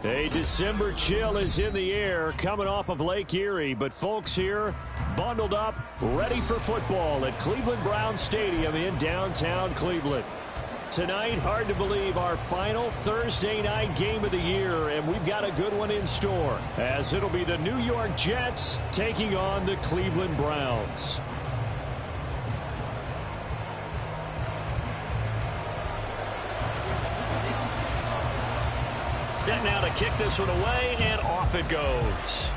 A December chill is in the air coming off of Lake Erie, but folks here bundled up, ready for football at Cleveland Browns Stadium in downtown Cleveland. Tonight, hard to believe, our final Thursday night game of the year, and we've got a good one in store, as it'll be the New York Jets taking on the Cleveland Browns. Set now to kick this one away, and off it goes.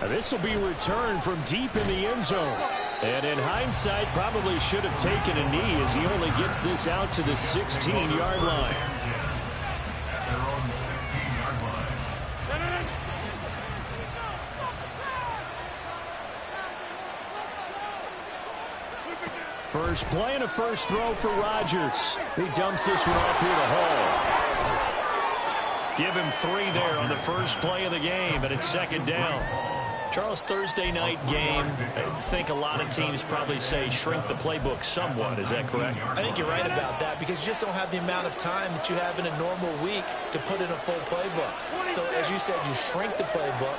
Now this will be returned from deep in the end zone. And in hindsight, probably should have taken a knee as he only gets this out to the 16-yard line. First play and a first throw for Rodgers. He dumps this one off here to Hall. Give him 3 there on the first play of the game, and it's second down. Charles, Thursday night game, I think a lot of teams probably say shrink the playbook somewhat. Is that correct? I think you're right about that because you just don't have the amount of time that you have in a normal week to put in a full playbook. So as you said, you shrink the playbook.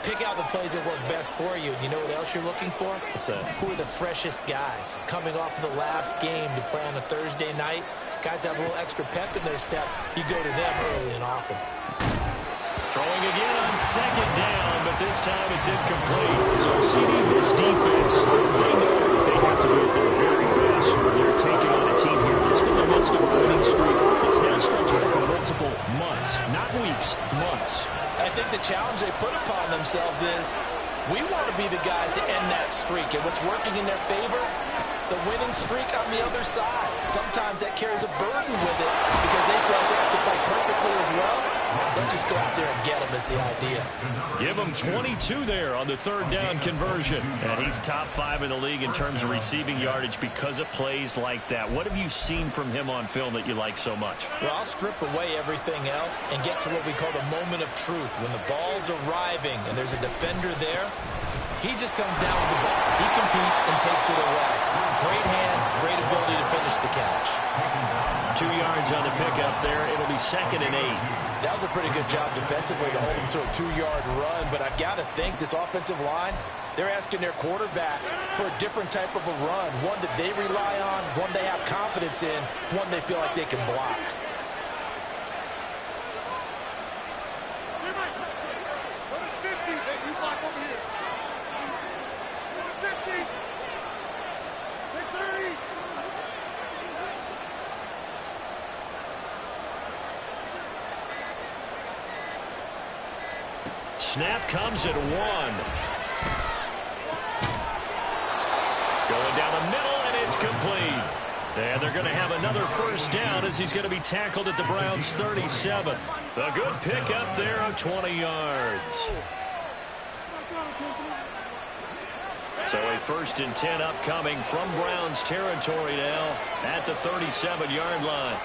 Pick out the plays that work best for you. You know what else you're looking for? What's that? Who are the freshest guys coming off of the last game to play on a Thursday night? Guys have a little extra pep in their step. You go to them early and often. Throwing again on second down, but this time it's incomplete. So, CD, this defense, they know that they have to be at their very best when they're taking on a team here that's in the midst of a winning streak. It's now stretched over multiple months, not weeks, months. I think the challenge they put upon themselves is we want to be the guys to end that streak. And what's working in their favor? The winning streak on the other side. Sometimes that carries a burden with it because they feel like they have to play perfectly as well. Let's just go out there and get them is the idea. Give him 22 there on the third down conversion. And he's top 5 in the league in terms of receiving yardage because of plays like that. What have you seen from him on film that you like so much? Well, I'll strip away everything else and get to what we call the moment of truth. When the ball's arriving and there's a defender there, he just comes down with the ball. He competes and takes it away. Great hands, great ability to finish the catch. 2 yards on the pickup there. It'll be second and 8. That was a pretty good job defensively to hold him to a 2-yard run, but I've got to think this offensive line, they're asking their quarterback for a different type of a run, one that they rely on, one they have confidence in, one they feel like they can block. Snap comes at 1. Going down the middle, and it's complete. And they're going to have another first down as he's going to be tackled at the Browns' 37. A good pickup there of 20 yards. So a 1st and 10 upcoming from Browns territory now at the 37-yard line.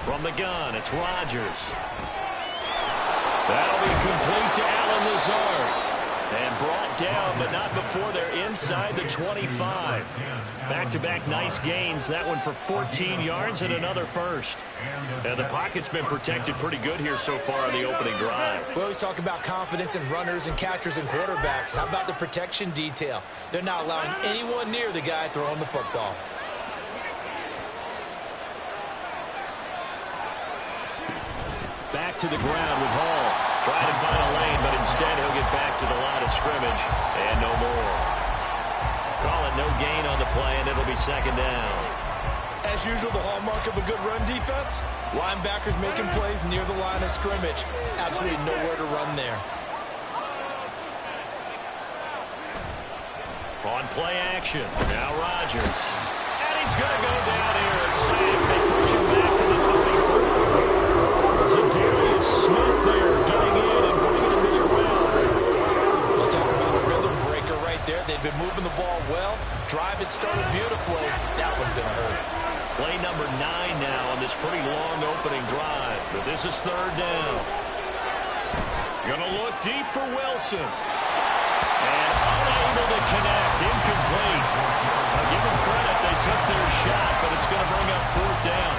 From the gun, it's Rodgers. That'll be complete to Allen Lazard. And brought down, but not before they're inside the 25. Back-to-back nice gains. That one for 14 yards and another first. And the pocket's been protected pretty good here so far on the opening drive. We always talk about confidence in runners and catchers and quarterbacks. How about the protection detail? They're not allowing anyone near the guy throwing the football. Back to the ground with Hall. Trying to find a lane, but instead he'll get back to the line of scrimmage. And no more. Call it no gain on the play, and it'll be second down. As usual, the hallmark of a good run defense, linebackers making plays near the line of scrimmage. Absolutely nowhere to run there. On play action. Now Rodgers. And he's going to go down here. A sack. They push him back to the 34. Zadarius Smith there getting in and bringing him to the ground. We'll talk about a rhythm breaker right there. They've been moving the ball well. Drive it started beautifully. That one's going to hurt. Play number 9 now on this pretty long opening drive. But this is third down. Going to look deep for Wilson. And unable to connect. Incomplete. I'll give them credit. They took their shot, but it's going to bring up fourth down.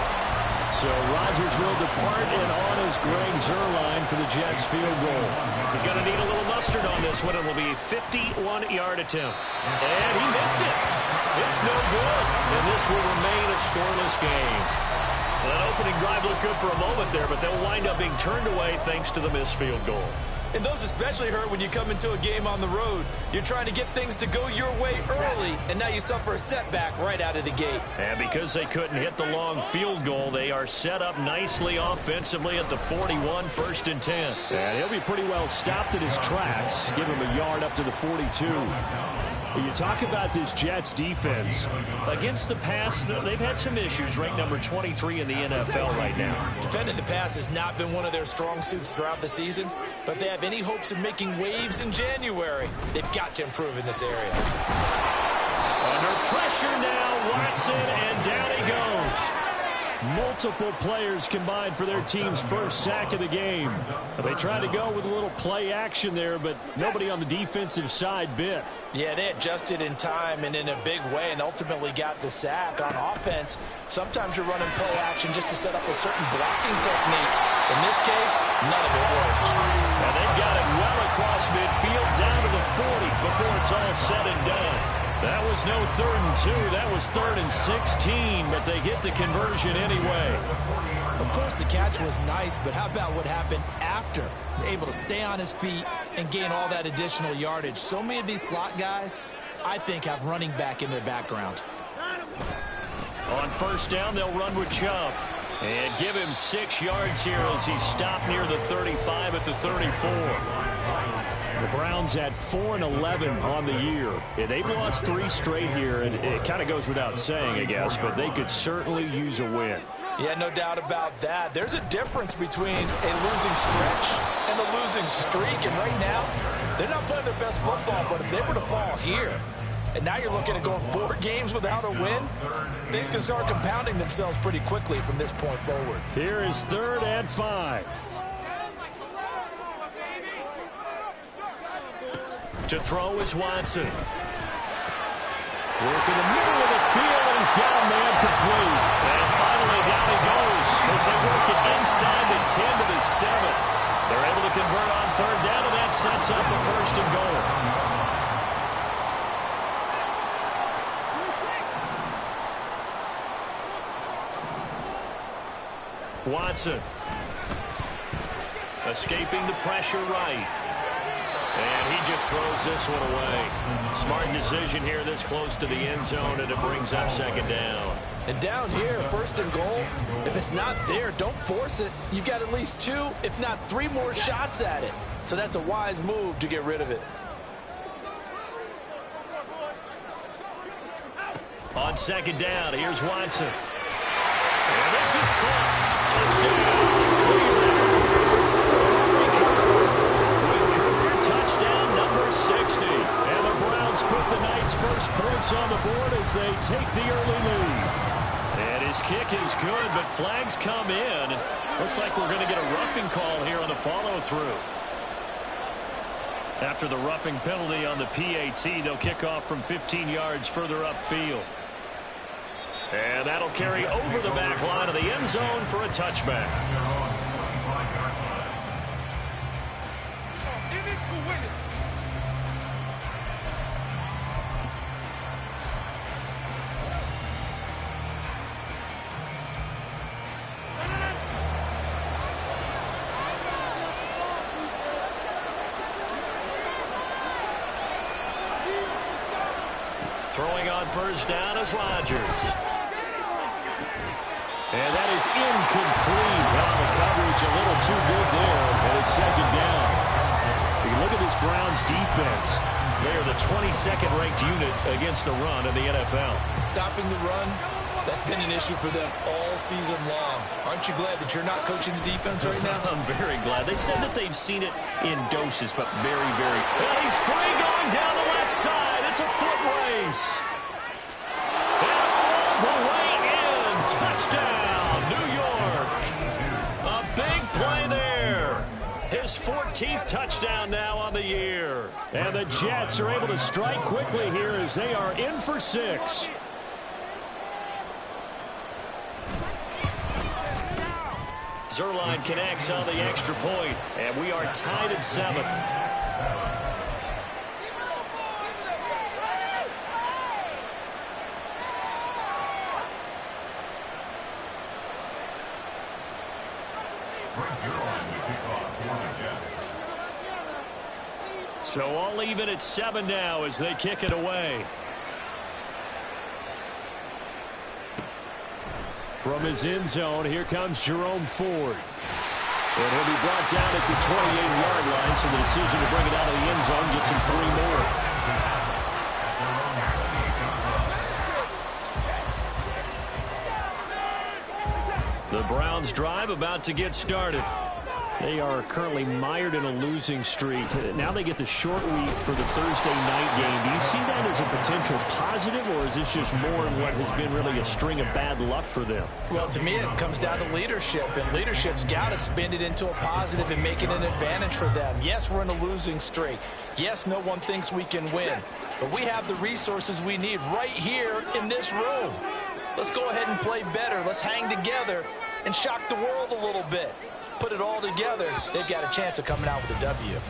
Rodgers will depart, and on is Greg Zuerlein for the Jets field goal. He's going to need a little mustard on this one. It will be a 51-yard attempt. And he missed it. It's no good. And this will remain a scoreless game. Well, that opening drive looked good for a moment there, but they'll wind up being turned away thanks to the missed field goal. And those especially hurt when you come into a game on the road. You're trying to get things to go your way early, and now you suffer a setback right out of the gate. And because they couldn't hit the long field goal, they are set up nicely offensively at the 41, 1st and 10. And he'll be pretty well stopped in his tracks. Give him a yard up to the 42. When you talk about this Jets defense, against the pass, they've had some issues. Ranked number 23 in the NFL right now. Defending the pass has not been one of their strong suits throughout the season, but they have any hopes of making waves in January, they've got to improve in this area. Under pressure now, Watson, and down he goes. Multiple players combined for their team's first sack of the game. They tried to go with a little play action there, but nobody on the defensive side bit. Yeah, they adjusted in time and in a big way and ultimately got the sack. On offense, sometimes you're running play action just to set up a certain blocking technique. In this case, none of it worked. And they've got it well across midfield down to the 40 before it's all said and done. That was no 3rd and 2. That was 3rd and 16, but they get the conversion anyway. Of course, the catch was nice, but how about what happened after? Able to stay on his feet and gain all that additional yardage. So many of these slot guys, I think, have running back in their background. On 1st down, they'll run with Chubb. And give him 6 yards here as he stopped near the 35 at the 34. The Browns at 4-11 on the year. Yeah, they've lost 3 straight here, and it kind of goes without saying, I guess, but they could certainly use a win. Yeah, no doubt about that. There's a difference between a losing stretch and a losing streak, and right now, they're not playing their best football, but if they were to fall here, and now you're looking at going 4 games without a win, things can start compounding themselves pretty quickly from this point forward. Here is 3rd and 5. To throw is Watson. Work in the middle of the field, and he's got a man complete. And finally, down he goes as they work it inside the 10 to the 7. They're able to convert on 3rd down, and that sets up the 1st and goal. Watson. Escaping the pressure right. And he just throws this one away. Smart decision here this close to the end zone, and it brings up 2nd down. And down here, 1st and goal, if it's not there, don't force it. You've got at least 2, if not 3 more shots at it. So that's a wise move to get rid of it. On 2nd down, here's Watson. And this is caught. Touchdown, Cleveland. Touchdown number 60. And the Browns put the Knights' first points on the board as they take the early lead. And his kick is good, but flags come in. Looks like we're going to get a roughing call here on the follow-through. After the roughing penalty on the PAT, they'll kick off from 15 yards further upfield. And that'll carry over the back line of the end zone for a touchback. Throwing on 1st down is Rodgers. And that is incomplete. Well, the coverage a little too good there, and it's 2nd down. You can look at this Browns defense. They are the 22nd ranked unit against the run in the NFL. Stopping the run, that's been an issue for them all season long. Aren't you glad that you're not coaching the defense right now? I'm very glad. They said that they've seen it in doses, but very, very. Well, he's free going down the left side. It's a foot race. And all the way in. Touchdown, New York. A big play there. His 14th touchdown now on the year. And the Jets are able to strike quickly here as they are in for 6. Zerline connects on the extra point, and we are tied at 7. So all even at 7 now as they kick it away. From his end zone, here comes Jerome Ford. And he'll be brought down at the 28-yard line, so the decision to bring it out of the end zone gets him 3 more. The Browns drive about to get started. They are currently mired in a losing streak. Now they get the short week for the Thursday night game. Do you see that as a potential positive, or is this just more in what has been really a string of bad luck for them? Well, to me, it comes down to leadership, and leadership's got to spin it into a positive and make it an advantage for them. Yes, we're in a losing streak. Yes, no one thinks we can win, but we have the resources we need right here in this room. Let's go ahead and play better. Let's hang together and shock the world a little bit. Put it all together, they've got a chance of coming out with a W.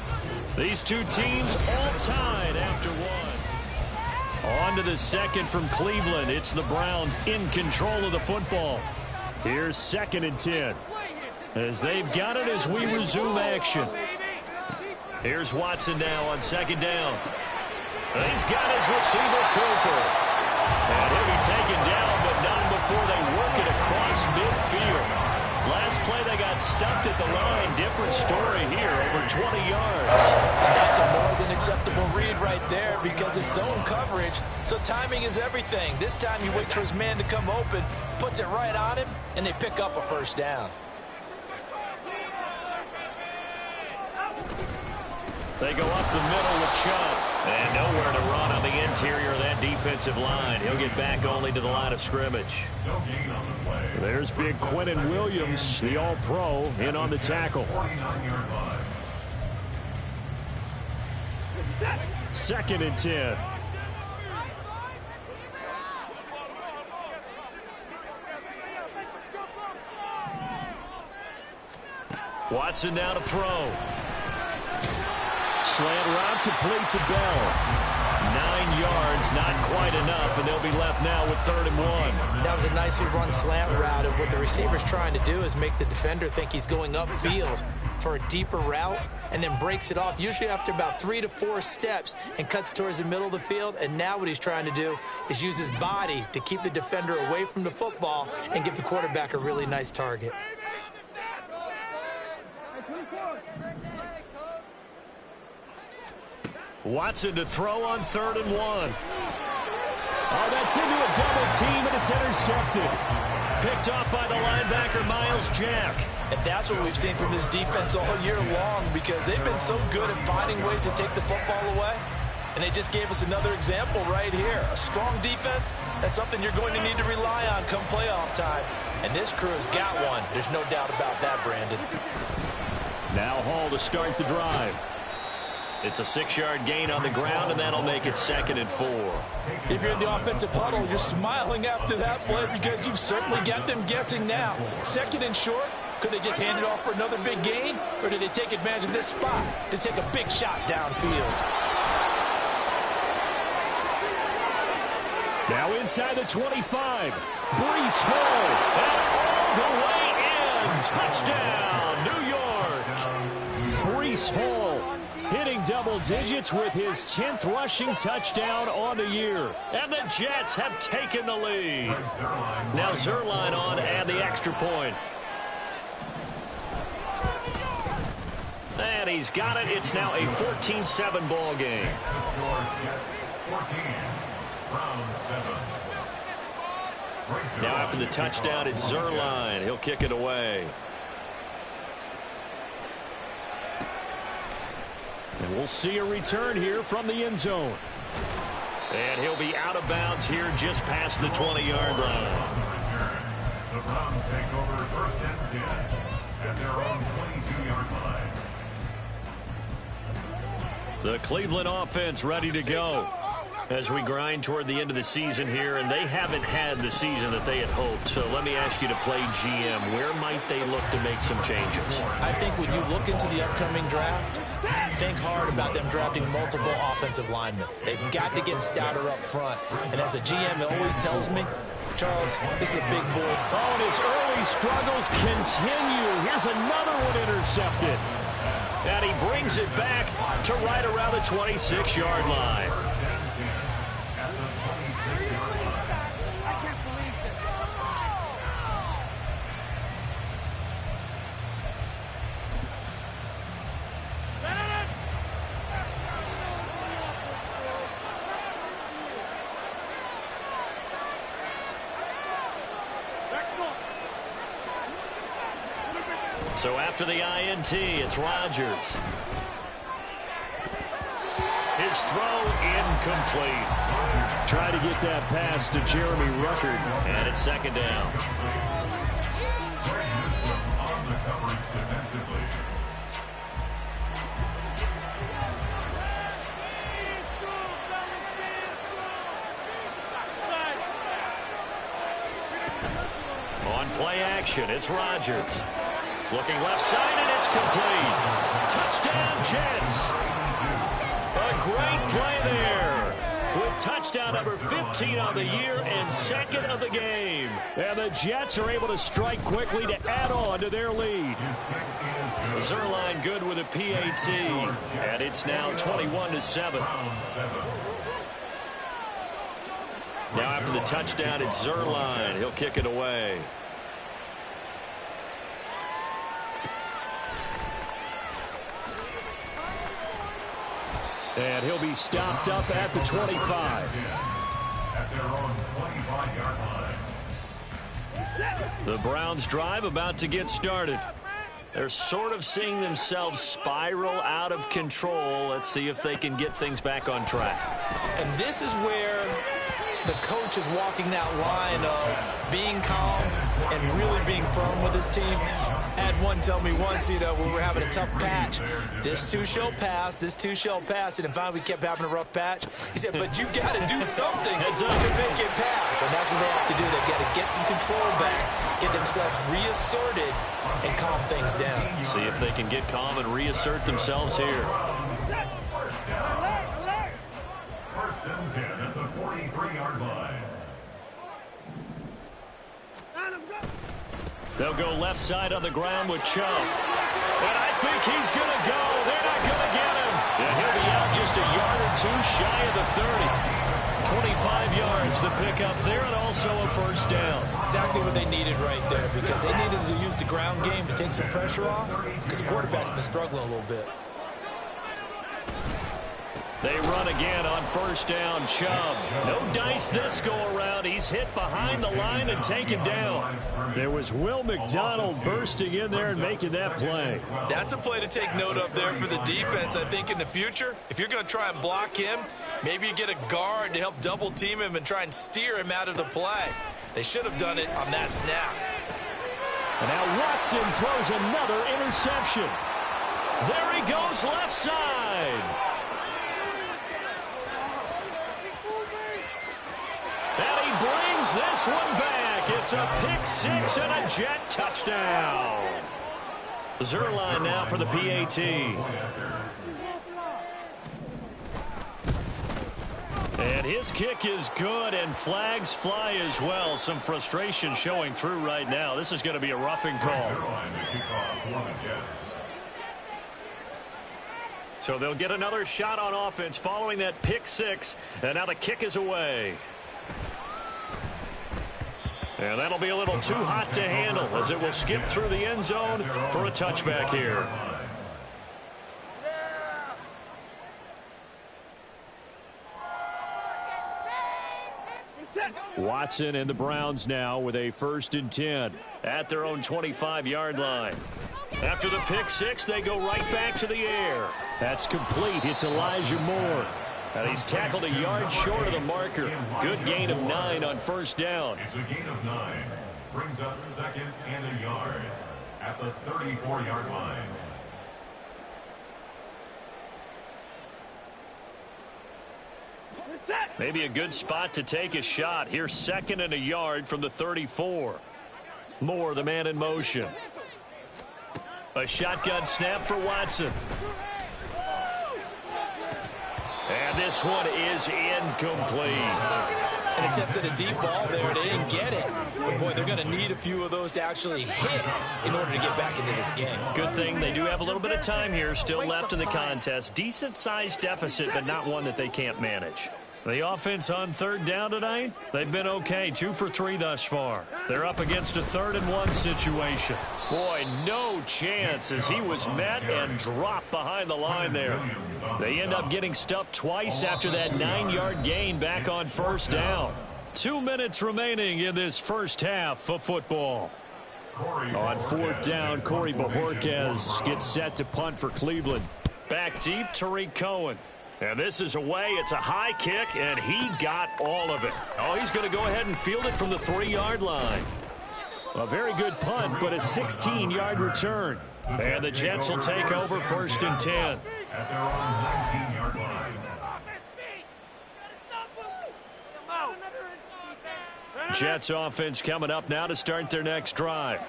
These two teams all tied after one. On to the second from Cleveland. It's the Browns in control of the football. Here's 2nd and 10. As they've got it as we resume action. Here's Watson now on 2nd down. He's got his receiver Cooper. And he'll be taken down, but not before they work it across midfield. Last play, they got stuffed at the line. Different story here, over 20 yards. That's a more than acceptable read right there because it's zone coverage, so timing is everything. This time he waits for his man to come open, puts it right on him, and they pick up a first down. They go up the middle with Chubb. And nowhere to run on the interior of that defensive line. He'll get back only to the line of scrimmage. There's big Quinnen Williams, the All-Pro, in on the tackle. 2nd and 10. Watson now to throw. Slant route complete to Bell. 9 yards, not quite enough, and they'll be left now with 3rd and 1. That was a nicely run slant route, and what the receiver's trying to do is make the defender think he's going upfield for a deeper route, and then breaks it off, usually after about 3 to 4 steps, and cuts towards the middle of the field. And now what he's trying to do is use his body to keep the defender away from the football and give the quarterback a really nice target. Watson to throw on 3rd and 1. Oh, that's into a double team, and it's intercepted. Picked off by the linebacker, Miles Jack. And that's what we've seen from this defense all year long, because they've been so good at finding ways to take the football away. And they just gave us another example right here. A strong defense, that's something you're going to need to rely on come playoff time. And this crew's got one. There's no doubt about that, Brandon. Now Hall to start the drive. It's a 6-yard gain on the ground, and that'll make it 2nd and 4. If you're in the offensive huddle, you're smiling after that play because you've certainly got them guessing now. 2nd and short, could they just hand it off for another big gain, or did they take advantage of this spot to take a big shot downfield? Now inside the 25. Breece Hall, and all the way in. Touchdown, New York. Breece Hall hitting double digits with his 10th rushing touchdown on the year. And the Jets have taken the lead. Now Zerline on and the extra point. And he's got it. It's now a 14-7 ball game. Now after the touchdown, it's Zerline. He'll kick it away. And we'll see a return here from the end zone. And he'll be out of bounds here just past the 20-yard line. The Browns take over 1st and 10 at their own 22-yard line. The Cleveland offense ready to go. As we grind toward the end of the season here, and they haven't had the season that they had hoped. So let me ask you to play GM. Where might they look to make some changes? I think when you look into the upcoming draft, think hard about them drafting multiple offensive linemen. They've got to get stouter up front. And as a GM, it always tells me, Charles, this is a big boy. Oh, and his early struggles continue. Here's another one intercepted. And he brings it back to right around the 26-yard line. So after the INT, it's Rodgers. His throw incomplete. Try to get that pass to Jeremy Ruckert. And it's second down. On the coverage defensively. On play action, it's Rodgers. Looking left side, and it's complete. Touchdown, Jets. A great play there. With touchdown number 15 on the year and second of the game. And the Jets are able to strike quickly to add on to their lead. Zerline good with a PAT. And it's now 21-7. Now after the touchdown, it's Zerline. He'll kick it away. And he'll be stopped up at the 25. At their own 25-yard line. The Browns drive about to get started. They're sort of seeing themselves spiral out of control. Let's see if they can get things back on track. And this is where the coach is walking that line of being calm and really being firm with his team. I had one tell me once, when we were having a tough patch, this too shall pass, this too shall pass, and finally we kept having a rough patch. He said, but you got to do something to make it pass, and that's what they have to do. They've got to get some control back, get themselves reasserted, and calm things down. See if they can get calm and reassert themselves here. First and 10 at the 43-yard line. They'll go left side on the ground with Chubb. And I think he's going to go. They're not going to get him. And he'll be out just a yard or two shy of the 30. 25 yards the pickup there, and also a first down. Exactly what they needed right there, because they needed to use the ground game to take some pressure off, because the quarterback's been struggling a little bit. They run again on first down. Chubb. No dice this go-around. He's hit behind the line and taken down. There was Will McDonald bursting in there and making that play. That's a play to take note of there for the defense. I think in the future, if you're going to try and block him, maybe you get a guard to help double-team him and try and steer him out of the play. They should have done it on that snap. And now Watson throws another interception. There he goes left side. And he brings this one back. It's a pick six and a Jet touchdown. Zerline now for the PAT. And his kick is good, and flags fly as well. Some frustration showing through right now. This is going to be a roughing call. So they'll get another shot on offense following that pick six. And now the kick is away. And that'll be a little too hot to handle as it will skip through the end zone for a touchback here. Watson and the Browns now with a 1st and 10. At their own 25-yard line. After the pick six, they go right back to the air. That's complete. It's Elijah Moore. And he's tackled a yard short of the marker. Good gain of 9 on first down. It's a gain of 9. Brings up second and a yard at the 34-yard line. Maybe a good spot to take a shot. Here's 2nd and a yard from the 34. Moore, the man in motion. A shotgun snap for Watson. And this one is incomplete. An attempt at a deep ball there. They didn't get it. But, boy, they're going to need a few of those to actually hit in order to get back into this game. Good thing they do have a little bit of time here still left in the contest. Decent-sized deficit, but not one that they can't manage. The offense on 3rd down tonight, they've been okay. 2 for 3 thus far. They're up against a 3rd and 1 situation. Boy, no chance as he was met and dropped behind the line there. They end up getting stuffed twice after that 9-yard gain back on 1st down. 2 minutes remaining in this first half of football. On 4th down, Corey Bojorquez gets set to punt for Cleveland. Back deep, Tariq Cohen. And this is away. It's a high kick, and he got all of it. Oh, he's going to go ahead and field it from the 3-yard line. A very good punt, but a 16-yard return. And the Jets will take over 1st and 10. At their own 19-yard line. Jets offense coming up now to start their next drive.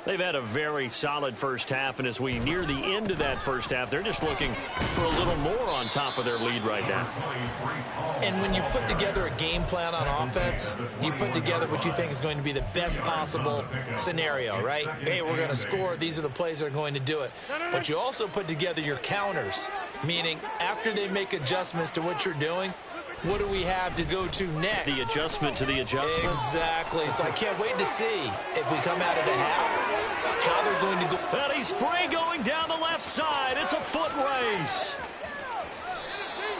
They've had a very solid first half, and as we near the end of that first half, they're just looking for a little more on top of their lead right now. And when you put together a game plan on offense, you put together what you think is going to be the best possible scenario, right? Hey, we're going to score. These are the plays that are going to do it. But you also put together your counters, meaning after they make adjustments to what you're doing, what do we have to go to next? The adjustment to the adjustment? Exactly. So I can't wait to see if we come out of the half, how they're going to go. And he's free going down the left side. It's a foot race.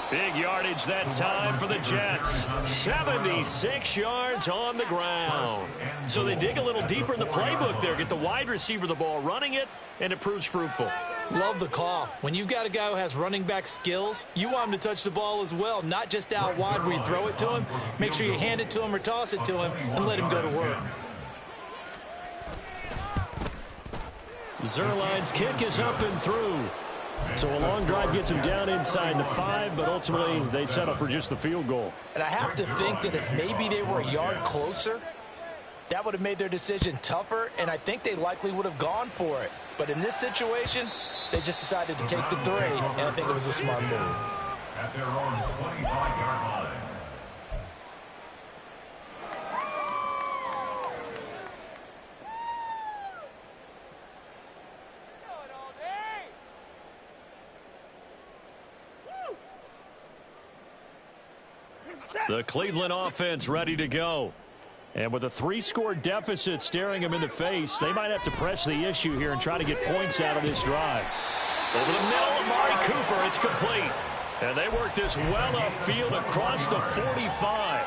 Big yardage that time for the Jets. 76 yards on the ground. So they dig a little deeper in the playbook there, get the wide receiver the ball, running it, and it proves fruitful. Love the call. When you've got a guy who has running back skills, you want him to touch the ball as well, not just out wide where you throw it to him. Make sure you hand it to him or toss it to him and let him go to work. Zerline's kick is up and through. So a long drive gets him down inside the 5, but ultimately they settle for just the field goal. And I have to think that if maybe they were a yard closer, that would have made their decision tougher, and I think they likely would have gone for it. But in this situation, they just decided to take the 3, and I think it was a smart move. At their own 25-yard line. The Cleveland offense ready to go. And with a 3-score deficit staring them in the face, they might have to press the issue here and try to get points out of this drive. Over the middle, Amari Cooper, it's complete. And they work this well upfield across the 45.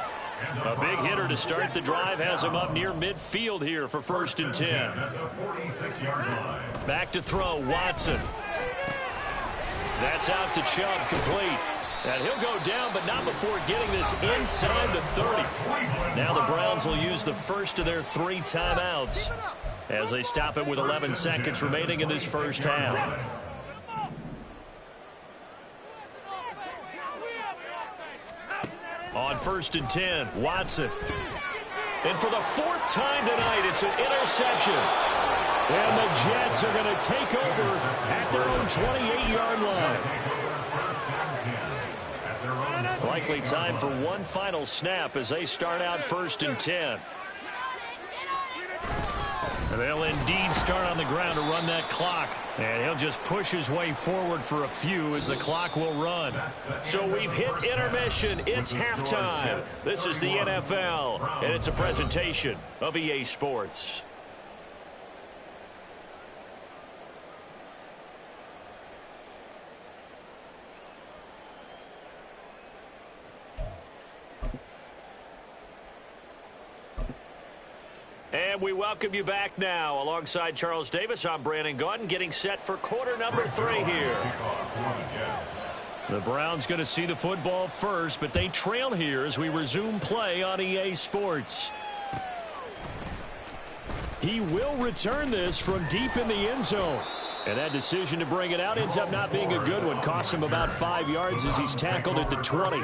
A big hitter to start the drive has him up near midfield here for 1st and 10. Back to throw, Watson. That's out to Chubb, complete. And he'll go down, but not before getting this inside the 30. Now the Browns will use the first of their 3 timeouts as they stop it with 11 seconds remaining in this first half. On 1st and 10, Watson. And for the 4th time tonight, it's an interception. And the Jets are going to take over at their own 28-yard line. Likely time for one final snap as they start out 1st and 10. And they'll indeed start on the ground to run that clock. And he'll just push his way forward for a few as the clock will run. So we've hit intermission. It's halftime. This is the NFL, and it's a presentation of EA Sports. And we welcome you back now. Alongside Charles Davis, I'm Brandon Gaudin, getting set for quarter number 3 here. The Browns going to see the football first, but they trail here as we resume play on EA Sports. He will return this from deep in the end zone. And that decision to bring it out ends up not being a good one. Costs him about 5 yards as he's tackled at the 20.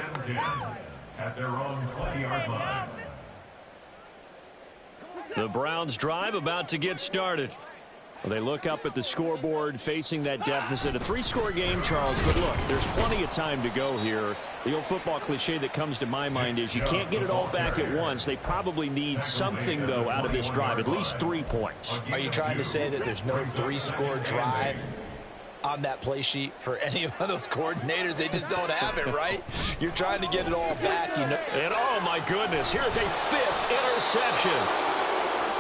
at their own 20-yard line. The Browns drive about to get started. Well, they look up at the scoreboard facing that deficit. A 3-score game, Charles, but look, there's plenty of time to go here. The old football cliche that comes to my mind is you can't get it all back at once. They probably need something, though, out of this drive, at least 3 points. Are you trying to say that there's no 3-score drive on that play sheet for any of those coordinators? They just don't have it, right? You're trying to get it all back. You know. And, oh, my goodness, here's a 5th interception.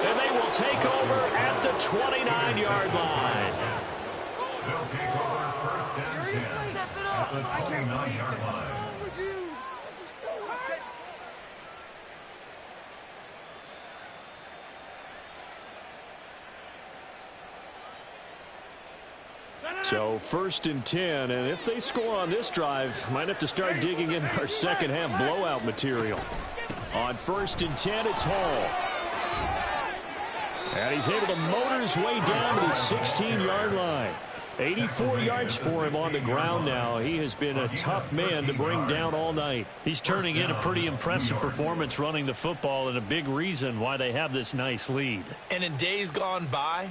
And they will take over at the 29-yard line. They'll take over first and 10 at the 29-yard line. So 1st and 10, and if they score on this drive, might have to start digging in our second half blowout material. On 1st and 10, it's Hall. And he's able to motor his way down to the 16-yard line. 84 yards for him on the ground now. He has been a tough man to bring down all night. He's turning in a pretty impressive performance running the football, and a big reason why they have this nice lead. And in days gone by,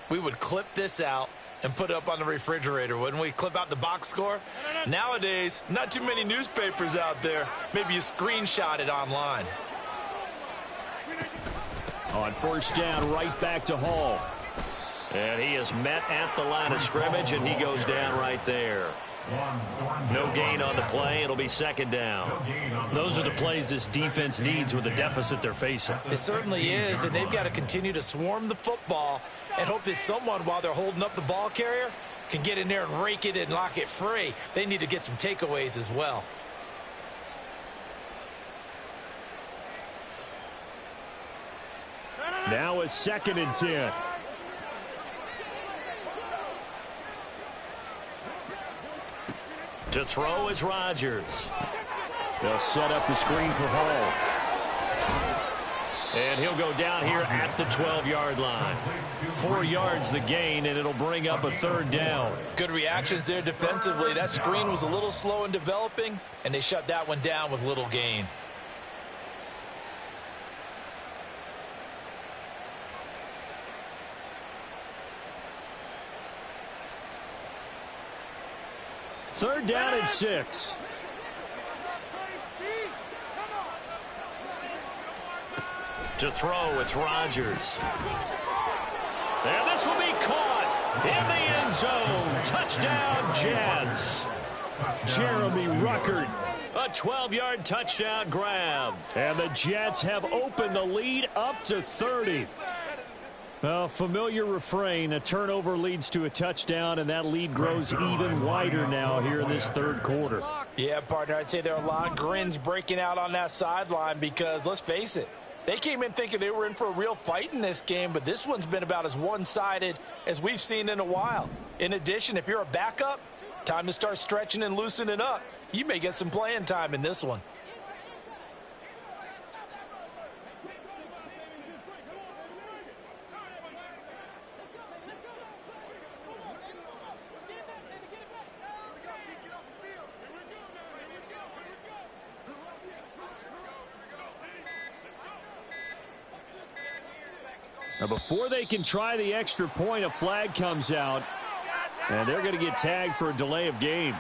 we would clip this out and put it up on the refrigerator, wouldn't we? Clip out the box score. Nowadays, not too many newspapers out there. Maybe you screenshot it online. On 1st down, right back to Hall. And he is met at the line of scrimmage, and he goes down right there. No gain on the play. It'll be 2nd down. Those are the plays this defense needs with the deficit they're facing. It certainly is, and they've got to continue to swarm the football and hope that someone, while they're holding up the ball carrier, can get in there and rake it and lock it free. They need to get some takeaways as well. Now a 2nd and 10. To throw is Rodgers. They'll set up the screen for Hall. And he'll go down here at the 12-yard line. 4 yards the gain, and it'll bring up a 3rd down. Good reactions there defensively. That screen was a little slow in developing, and they shut that one down with little gain. Third down and 6. To throw, it's Rodgers. And this will be caught in the end zone. Touchdown, Jets. Jeremy Ruckert. A 12-yard touchdown grab. And the Jets have opened the lead up to 30. A familiar refrain, a turnover leads to a touchdown, and that lead grows even wider now here in this 3rd quarter. Yeah, partner, I'd say there are a lot of grins breaking out on that sideline because, let's face it, they came in thinking they were in for a real fight in this game, but this one's been about as one-sided as we've seen in a while. In addition, if you're a backup, time to start stretching and loosening up. You may get some playing time in this one. Now before they can try the extra point, a flag comes out, and they're going to get tagged for a delay of game.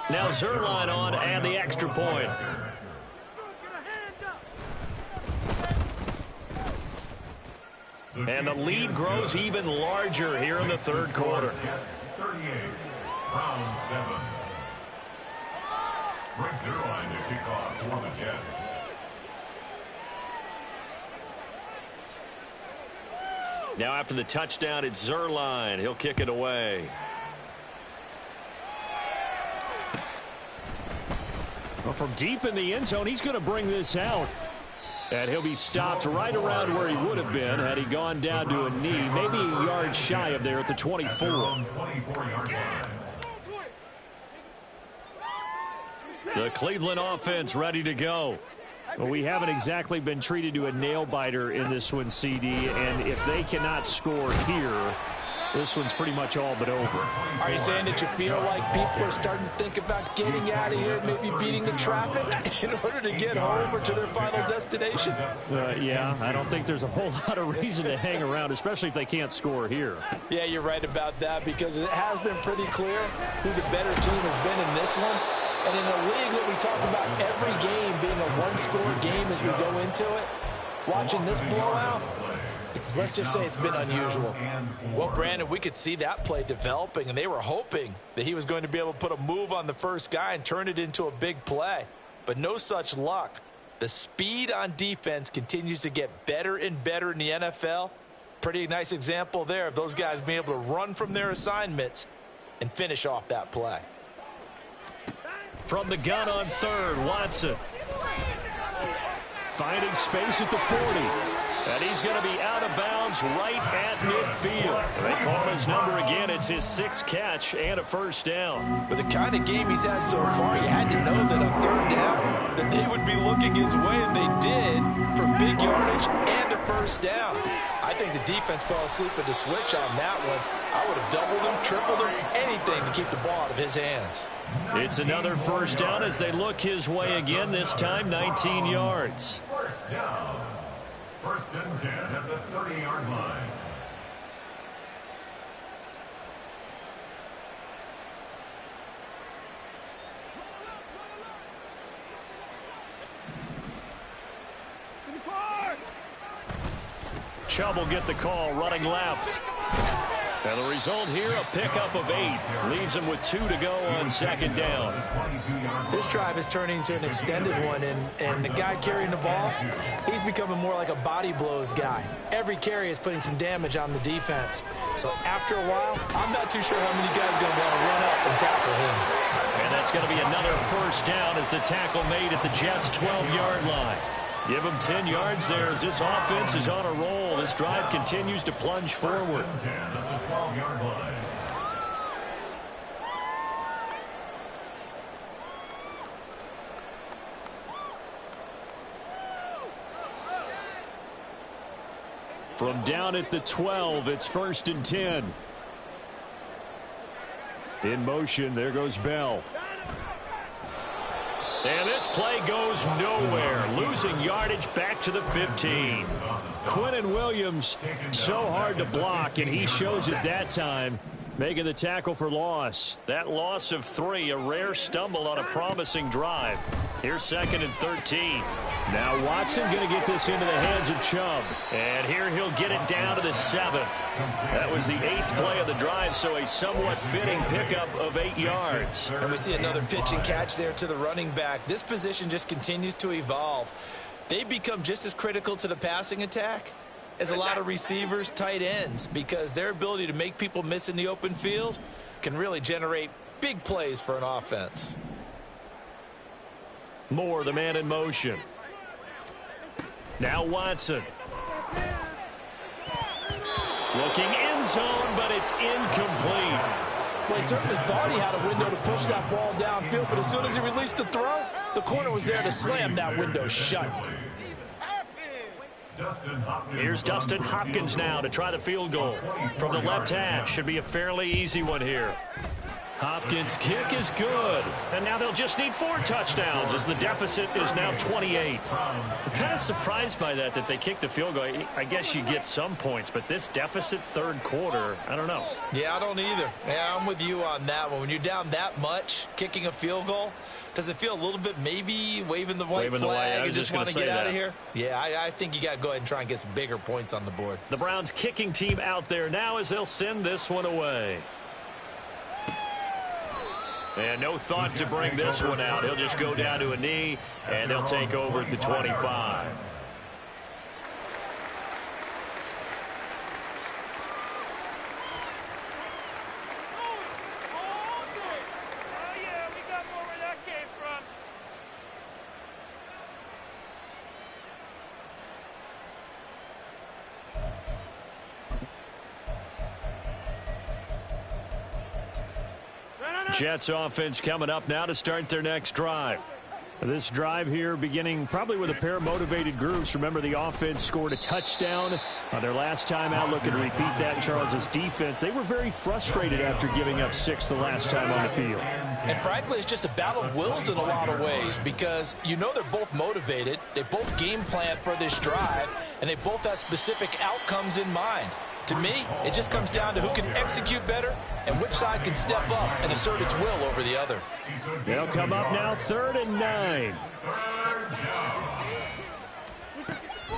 Now Zerline on and the extra point. And the lead grows even larger here in the 3rd quarter. 38, round 7. Brings Zerline to kick off for the Jets. Now after the touchdown, it's Zerline. He'll kick it away. Well, from deep in the end zone, he's going to bring this out. And he'll be stopped right around where he would have been had he gone down to a knee, maybe a yard shy of there at the 24. The Cleveland offense ready to go. Well, we haven't exactly been treated to a nail-biter in this one, CD, and if they cannot score here, This one's pretty much all but over. Are you saying that you feel like people are starting to think about getting out of here, maybe beating the traffic in order to get home or to their final destination? Yeah, I don't think there's a whole lot of reason to hang around, especially if they can't score here. Yeah, you're right about that, because it has been pretty clear who the better team has been in this one. And in a league that we talk about every game being a one-score game as we go into it, watching this blowout, let's just say it's been unusual. Well, Brandon, we could see that play developing, and they were hoping that he was going to be able to put a move on the first guy and turn it into a big play. But no such luck. The speed on defense continues to get better and better in the NFL. Pretty nice example there of those guys being able to run from their assignments and finish off that play. From the gun on third, Watson. Finding space at the 40. And he's going to be out of bounds right at midfield. They call his number again. It's his 6th catch and a first down. With the kind of game he's had so far, you had to know that on third down that they would be looking his way, and they did, for big yardage and a first down. I think the defense fell asleep at the switch on that one. I would have doubled him, tripled him, anything to keep the ball out of his hands. It's another first down as they look his way again, this time 19 yards. First down. First and 10 at the 30-yard line. Chubb will get the call, running left. And the result here, a pickup of 8. Leaves him with 2 to go on second down. This drive is turning into an extended one, and the guy carrying the ball, he's becoming more like a body blows guy. Every carry is putting some damage on the defense. So after a while, I'm not too sure how many guys are going to want to run up and tackle him. And that's going to be another first down as the tackle made at the Jets' 12-yard line. Give him 10 yards there as this offense is on a roll. This drive continues to plunge forward. 10 at the 12-yard line. From down at the 12, it's 1st and 10. In motion, there goes Bell. And this play goes nowhere. Losing yardage back to the 15. Quinnen Williams, so hard to block, and he shows it that time, making the tackle for loss. That loss of 3, a rare stumble on a promising drive. Here's 2nd and 13. Now Watson going to get this into the hands of Chubb. And here he'll get it down to the 7. That was the 8th play of the drive, so a somewhat fitting pickup of 8 yards. And we see another pitch and catch there to the running back. This position just continues to evolve. They become just as critical to the passing attack as a lot of receivers, tight ends, because their ability to make people miss in the open field can really generate big plays for an offense. Moore, the man in motion. Now Watson. Looking end zone, but it's incomplete. Well, he certainly thought he had a window to push that ball downfield, but as soon as he released the throw, the corner was there to slam that window shut. Here's Dustin Hopkins now to try the field goal. From the left hash, should be a fairly easy one here. Hopkins' kick is good. And now they'll just need 4 touchdowns as the deficit is now 28. I'm kind of surprised by that they kicked the field goal. I guess you get some points, but this deficit 3rd quarter, I don't know. Yeah, I don't either. Yeah, I'm with you on that one. When you're down that much, kicking a field goal, does it feel a little bit maybe waving the white flag and just want to get out of here? Yeah, I think you got to go ahead and try and get some bigger points on the board. The Browns kicking team out there now as they'll send this one away. And no thought to bring this one out. He'll just go down to a knee, and they'll take over at the 25. Jets offense coming up now to start their next drive. This drive here beginning probably with a pair of motivated groups. Remember, the offense scored a touchdown on their last time out. Looking to repeat that. Charles's defense, they were very frustrated after giving up 6 the last time on the field. And frankly, it's just a battle of wills in a lot of ways because you know they're both motivated. They both game plan for this drive, and they both have specific outcomes in mind. To me, it just comes down to who can execute better and which side can step up and assert its will over the other. They'll come up now 3rd and 9.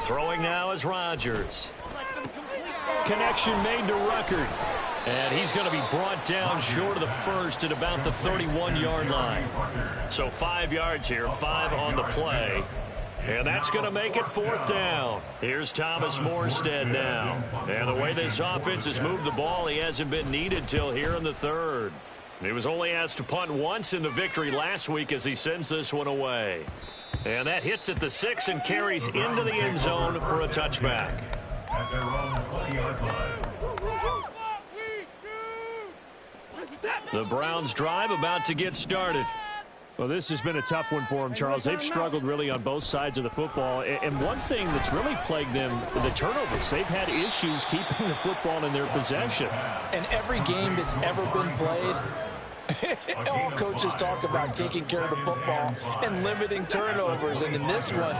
Throwing now is Rodgers. Connection made to Ruckert. And he's going to be brought down short of the first at about the 31-yard line. So 5 yards here, 5 on the play. And that's going to make it 4th down. Here's Thomas Morstead now. And the way this offense has moved the ball, he hasn't been needed till here in the 3rd. He was only asked to punt once in the victory last week as he sends this one away. And that hits at the 6 and carries into the end zone for a touchback. At their own 20-yard line. The Browns drive about to get started. Well, this has been a tough one for them, Charles. They've struggled really on both sides of the football. And one thing that's really plagued them, the turnovers. They've had issues keeping the football in their possession. And every game that's ever been played, all coaches talk about taking care of the football and limiting turnovers. And in this one,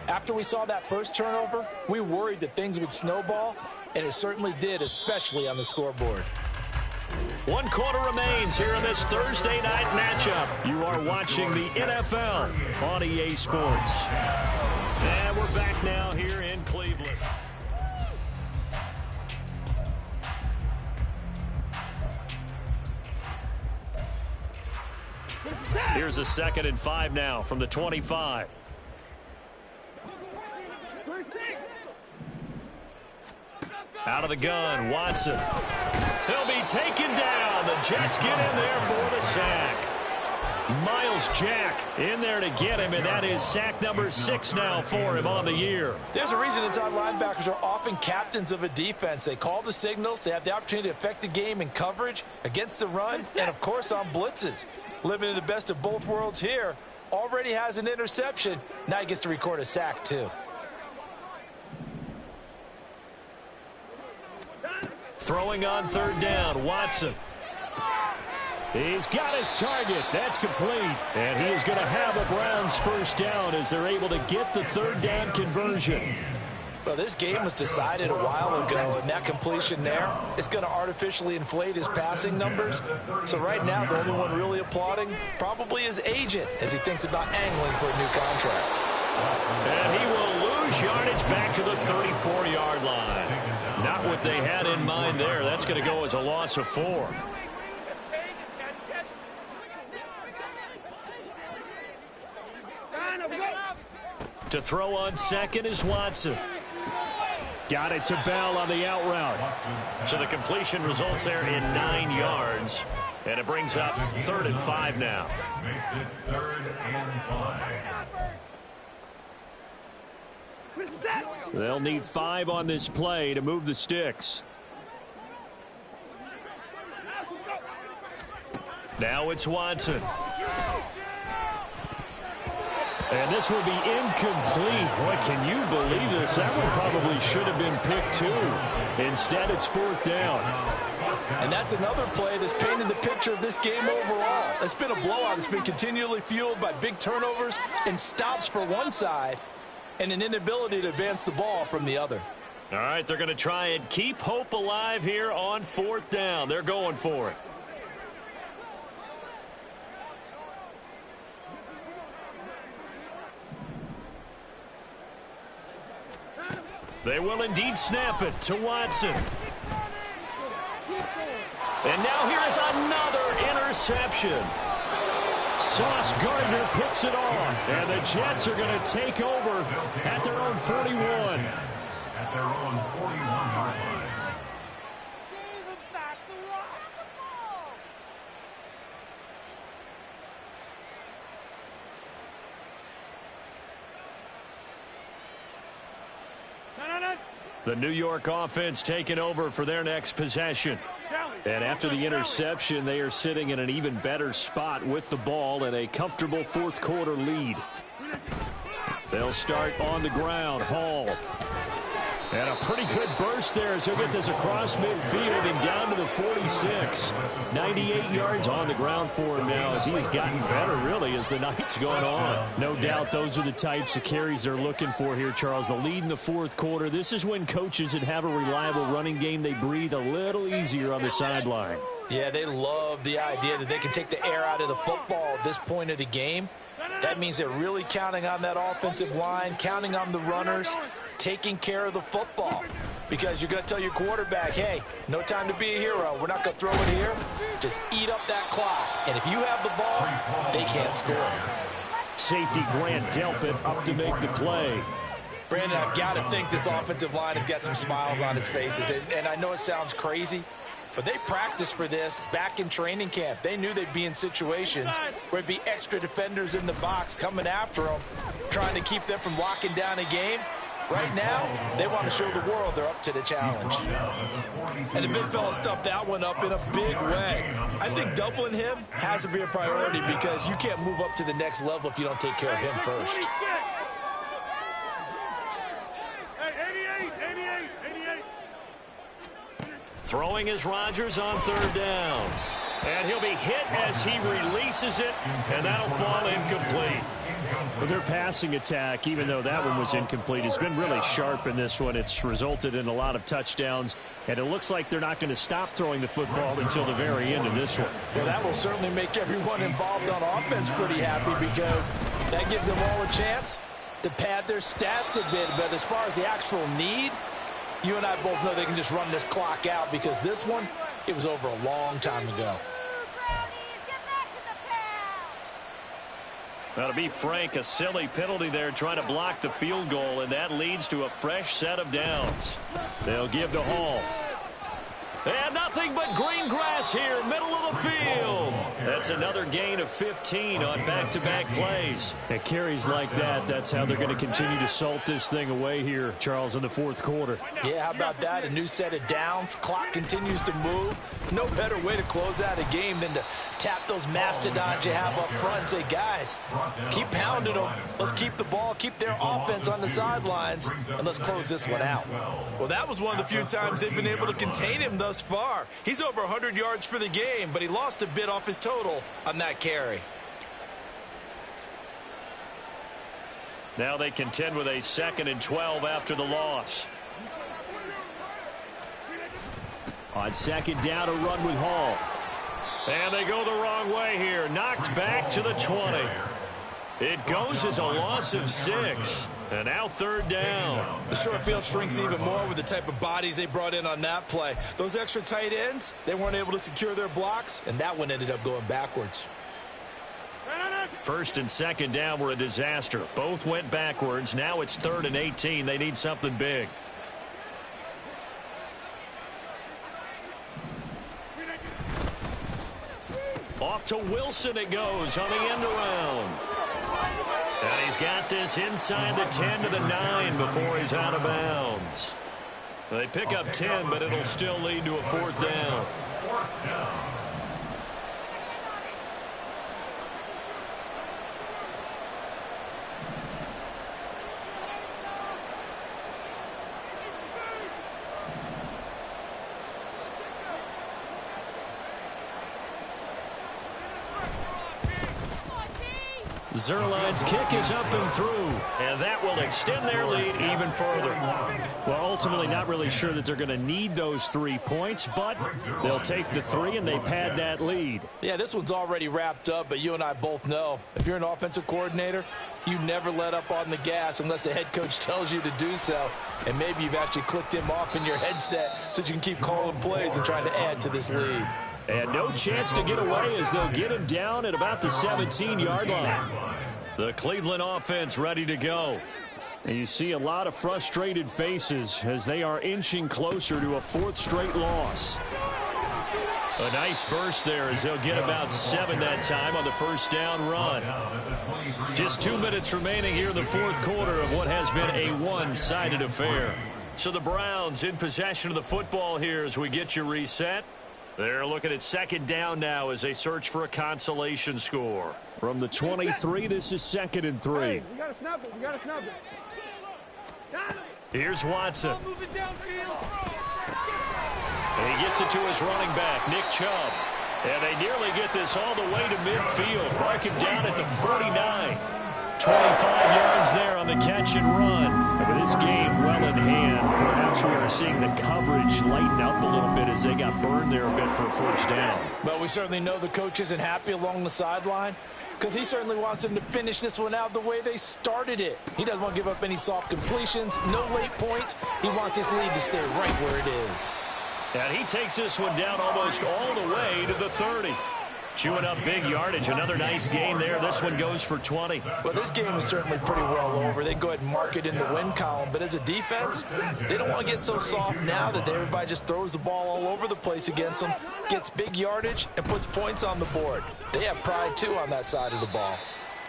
after we saw that first turnover, we worried that things would snowball, and it certainly did, especially on the scoreboard. 1 quarter remains here in this Thursday night matchup. You are watching the NFL on EA Sports. And we're back now here in Cleveland. Here's a 2nd and 5 now from the 25. Out of the gun, Watson. He'll be taken down. The Jets get in there for the sack. Miles Jack in there to get him, and that is sack number 6 now for him on the year. There's a reason inside linebackers are often captains of a defense. They call the signals. They have the opportunity to affect the game in coverage, against the run, and, of course, on blitzes. Living in the best of both worlds here. Already has an interception. Now he gets to record a sack, too. Throwing on 3rd down, Watson. He's got his target. That's complete. And he is going to have a Browns 1st down as they're able to get the 3rd down conversion. Well, this game was decided a while ago, and that completion there is going to artificially inflate his passing numbers. So right now, the only one really applauding probably his agent as he thinks about angling for a new contract. And he will lose yardage back to the 34-yard line. Not what they had in mind there. That's going to go as a loss of 4. To throw on 2nd is Watson. Got it to Bell on the out route. So the completion results there in 9 yards. And it brings up 3rd and 5 now. Makes it 3rd and 5. They'll need 5 on this play to move the sticks. Now it's Watson. And this will be incomplete. Boy, can you believe this? That one probably should have been picked too. Instead, it's 4th down. And that's another play that's painted the picture of this game overall. It's been a blowout. It's been continually fueled by big turnovers and stops for one side and an inability to advance the ball from the other. All right, they're going to try and keep hope alive here on 4th down. They're going for it. They will indeed snap it to Watson. And now here is another interception. Sauce Gardner picks it off. And the Jets are going to take over at their own 41. At their own 41-yard line. The New York offense taking over for their next possession. And after the interception, they are sitting in an even better spot with the ball and a comfortable fourth quarter lead. They'll start on the ground. Hall. And a pretty good burst there as he'll get this across midfield and down to the 46. 98 yards on the ground for him now as he's gotten better, really, as the night's gone on. No doubt those are the types of carries they're looking for here, Charles. The lead in the fourth quarter. This is when coaches that have a reliable running game, they breathe a little easier on the sideline. Yeah, they love the idea that they can take the air out of the football at this point of the game. That means they're really counting on that offensive line, counting on the runners, taking care of the football. Because you're going to tell your quarterback, hey, no time to be a hero. We're not going to throw it here. Just eat up that clock. And if you have the ball, they can't score. Safety Grant Delpit up to make the play. Brandon, I've got to think this offensive line has got some smiles on its faces. And I know it sounds crazy, but they practiced for this back in training camp. They knew they'd be in situations where there'd be extra defenders in the box coming after them, trying to keep them from locking down a game. Right now, they want to show the world they're up to the challenge. And the big fella stuffed that one up in a big way. I think doubling him has to be a priority because you can't move up to the next level if you don't take care of him first. Throwing is Rodgers on third down. And he'll be hit as he releases it, and that'll fall incomplete. Well, their passing attack, even though that one was incomplete, has been really sharp in this one. It's resulted in a lot of touchdowns, and it looks like they're not going to stop throwing the football until the very end of this one. Well, that will certainly make everyone involved on offense pretty happy because that gives them all a chance to pad their stats a bit. But as far as the actual need, you and I both know they can just run this clock out because this one, it was over a long time ago. Now, to be frank, a silly penalty there trying to block the field goal, and that leads to a fresh set of downs. They'll give to Hall. And nothing but green grass here, middle of the field. That's another gain of 15 on back-to-back plays. At carries like that, that's how they're going to continue to salt this thing away here, Charles, in the fourth quarter. Yeah, how about that? A new set of downs. Clock continues to move. No better way to close out a game than to tap those mastodons you have up front and say, guys, keep pounding them. Let's keep the ball, keep their offense on the sidelines, and let's close this one out. Well, that was one of the few times they've been able to contain him thus far. He's over 100 yards for the game, but he lost a bit off his total on that carry. Now they contend with a 2nd and 12 after the loss. On second down, a run with Hall. And they go the wrong way here. Knocked back to the 20. It goes as a loss of 6. And now third down. The short field shrinks even more with the type of bodies they brought in on that play. Those extra tight ends, they weren't able to secure their blocks, and that one ended up going backwards. First and second down were a disaster. Both went backwards. Now it's 3rd and 18. They need something big. Off to Wilson it goes on the end around. And he's got this inside the 10 to the 9 before he's out of bounds. They pick up 10, but it'll still lead to a 4th down. Zerline's kick is up and through, and that will extend their lead even further. Well, ultimately not really sure that they're going to need those 3 points, but they'll take the 3 and they pad that lead. Yeah, this one's already wrapped up, but you and I both know if you're an offensive coordinator, you never let up on the gas unless the head coach tells you to do so. And maybe you've actually clicked him off in your headset so you can keep calling plays and trying to add to this lead. And no chance to get away as they'll get him down at about the 17-yard line. The Cleveland offense ready to go. And you see a lot of frustrated faces as they are inching closer to a 4th straight loss. A nice burst there as they'll get about 7 that time on the first down run. Just 2 minutes remaining here in the fourth quarter of what has been a one-sided affair. So the Browns in possession of the football here as we get you reset. They're looking at second down now as they search for a consolation score. From the 23, this is 2nd and 3. Hey, we got to snap it. We got to snap it. Here's Watson. Move it downfield. And he gets it to his running back, Nick Chubb. And they nearly get this all the way to midfield. Mark him down at the 49. 25 yards there on the catch and run. And with this game well in hand, perhaps we are seeing the coverage lighten up a little bit as they got burned there a bit for a first down. Well, we certainly know the coach isn't happy along the sideline because he certainly wants them to finish this one out the way they started it. He doesn't want to give up any soft completions, no late points. He wants his lead to stay right where it is. And he takes this one down almost all the way to the 30. Chewing up big yardage. Another nice gain there. This one goes for 20. Well, this game is certainly pretty well over. They go ahead and mark it in the win column. But as a defense, they don't want to get so soft now that everybody just throws the ball all over the place against them, gets big yardage, and puts points on the board. They have pride, too, on that side of the ball.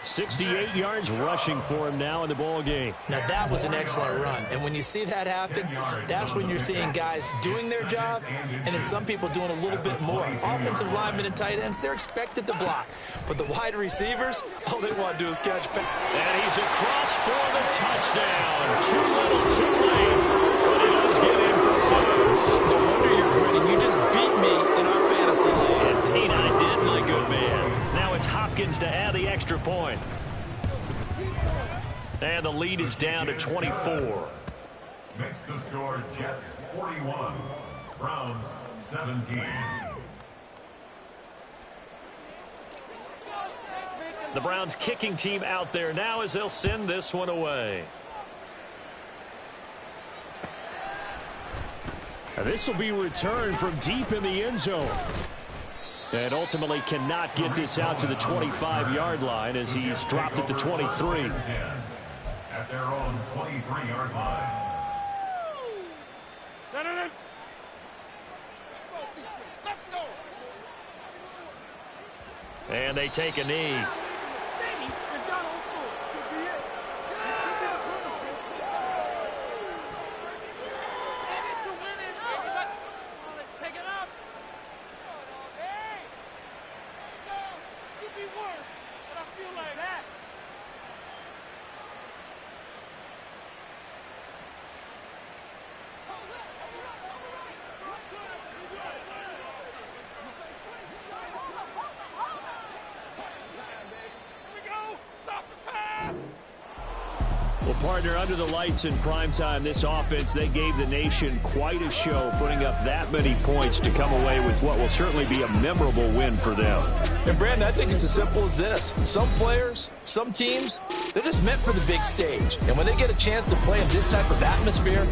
68 yards rushing for him now in the ball game. Now, that was an excellent run. And when you see that happen, that's when you're seeing guys doing their job and then some people doing a little bit more. Offensive linemen and tight ends, they're expected to block. But the wide receivers, all they want to do is catch pass. And he's across for the touchdown. Too little, too late. But he does get in for 6. No wonder you're grinning. You just beat me in our fantasy league. Indeed I did, my good man. Now it's Hopkins to add the extra point. And the lead is down to 24. Makes the score Jets 41, Browns 17. The Browns kicking team out there now as they'll send this one away. And this will be returned from deep in the end zone. And ultimately cannot get this out to the 25-yard line as he's dropped at the 23. At their own 23-yard line. And they take a knee. Well, partner, under the lights in primetime, this offense, they gave the nation quite a show, putting up that many points to come away with what will certainly be a memorable win for them. And, Brandon, I think it's as simple as this. Some players, some teams, they're just meant for the big stage. And when they get a chance to play in this type of atmosphere,